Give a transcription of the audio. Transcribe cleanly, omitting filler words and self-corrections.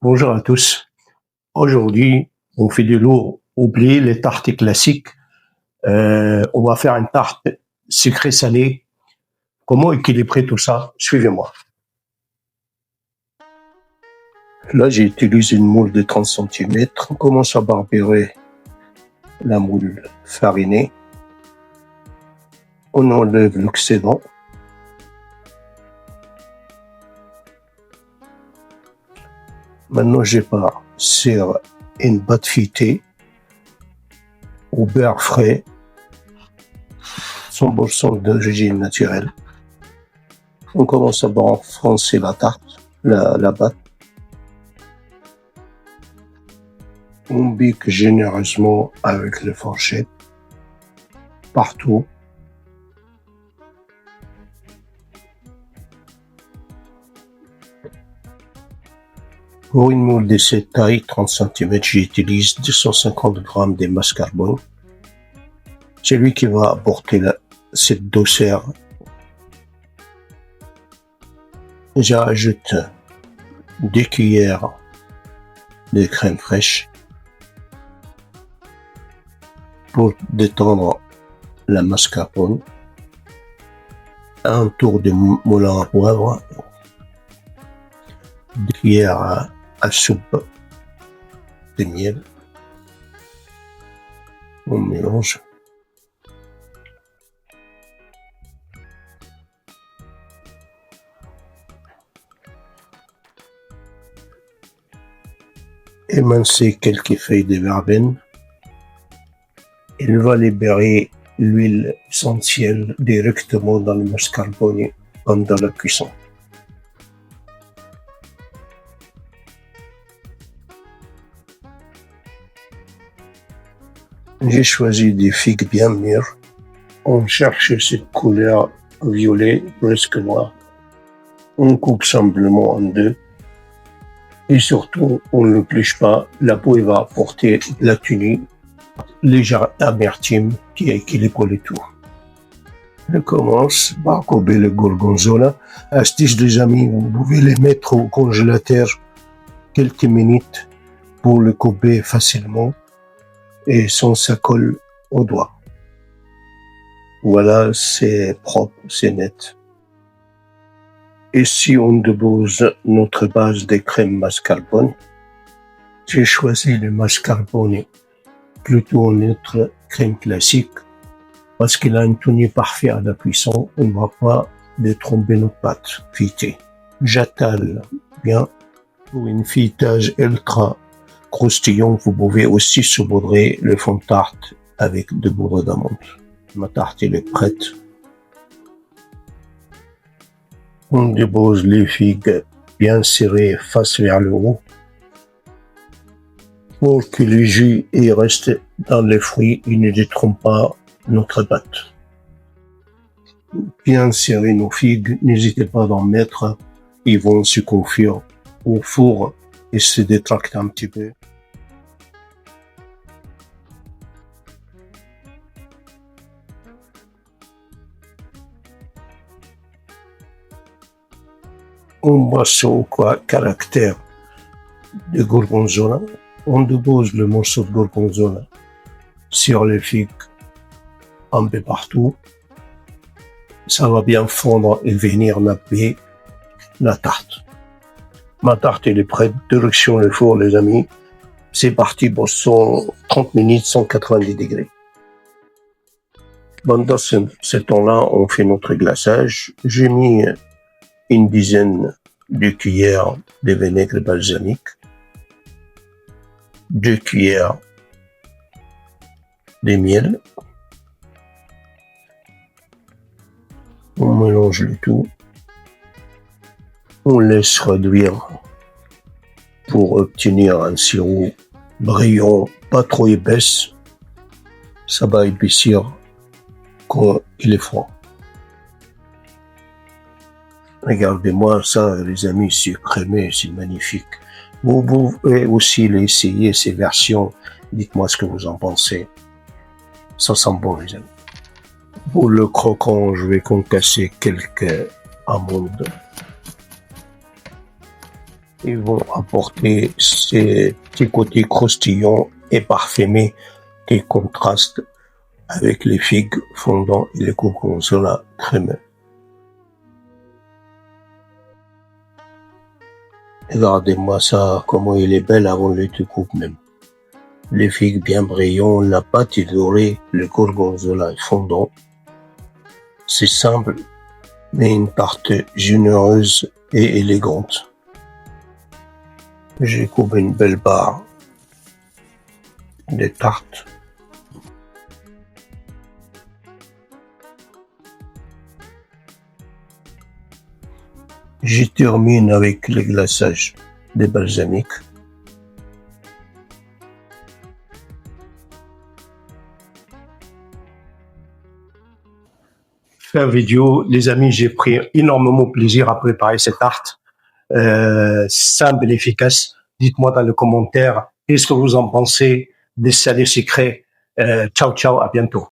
Bonjour à tous. Aujourd'hui, on fait du lourd. Oubliez les tartes classiques. On va faire une tarte sucrée-salée. Comment équilibrer tout ça? Suivez-moi. Là, j'utilise une moule de 30 centimètres. On commence à barberer la moule farinée. On enlève l'excédent. Maintenant, je pars sur une pâte feuilletée au beurre frais, 100% d'origine naturelle. On commence à enfoncer la tarte, la pâte. On pique généreusement avec la fourchette partout. Pour une moule de cette taille, 30 cm, j'utilise 250 g de mascarpone. C'est lui qui va apporter cette douceur. J'ajoute 2 cuillères de crème fraîche pour détendre la mascarpone. Un tour de moulin à poivre, 2 cuillères à soupe de miel. On mélange. Émincer quelques feuilles de verveine. Il va libérer l'huile essentielle directement dans le mascarpone pendant la cuisson. J'ai choisi des figues bien mûres. On cherche cette couleur violet, presque noire. On coupe simplement en deux. Et surtout, on ne l'épluche pas. La peau va apporter la tenue, légère amertume qui équilibre le tout. Je commence par couper le gorgonzola. Astuce les amis, vous pouvez les mettre au congélateur quelques minutes pour le couper facilement et sans ça colle au doigt. Voilà, c'est propre, c'est net. Ici, on dépose notre base de crème mascarpone. J'ai choisi le mascarpone plutôt notre crème classique parce qu'il a une tenue parfaite à la cuisson. On ne va pas détromper notre pâte feuilletée. J'attale bien. Pour une feuilletage ultra croustillant, vous pouvez aussi saupoudrer le fond de tarte avec de poudre d'amande. Ma tarte elle est prête. On dépose les figues bien serrées face vers le haut pour que le jus reste dans les fruits et ne détrompe pas notre pâte. Bien serrer nos figues, n'hésitez pas d'en mettre, ils vont se confire au four et se détracter un petit peu. On passe au caractère de gorgonzola. On dépose le morceau de gorgonzola sur les figues un peu partout. Ça va bien fondre et venir napper la tarte. Ma tarte elle est prête. Direction le four les amis. C'est parti pour 30 minutes, 190 degrés. Pendant ce temps-là, on fait notre glaçage. J'ai mis une dizaine de cuillères de vinaigre balsamique, 2 cuillères de miel. On mélange le tout. On laisse réduire pour obtenir un sirop brillant, pas trop épaisse. Ça va épaissir quand il est froid. Regardez-moi ça, les amis, c'est crémé, c'est magnifique. Vous pouvez aussi l'essayer, ces versions. Dites-moi ce que vous en pensez. Ça sent bon, les amis. Pour le croquant, je vais concasser quelques amandes. Ils vont apporter ces petits côtés croustillants et parfumés qui contrastent avec les figues fondant et les gorgonzola crémeux. Regardez-moi ça, comment il est belle avant le découpe même. Les figues bien brillantes, la pâte est dorée, le gorgonzola est fondant. C'est simple, mais une tarte généreuse et élégante. J'ai coupé une belle barre de tarte. Je termine avec le glaçage de balsamique. Fin vidéo, les amis, j'ai pris énormément plaisir à préparer cette tarte. Simple et efficace. Dites-moi dans les commentaires qu'est-ce que vous en pensez des salés secrets. Ciao, ciao, à bientôt.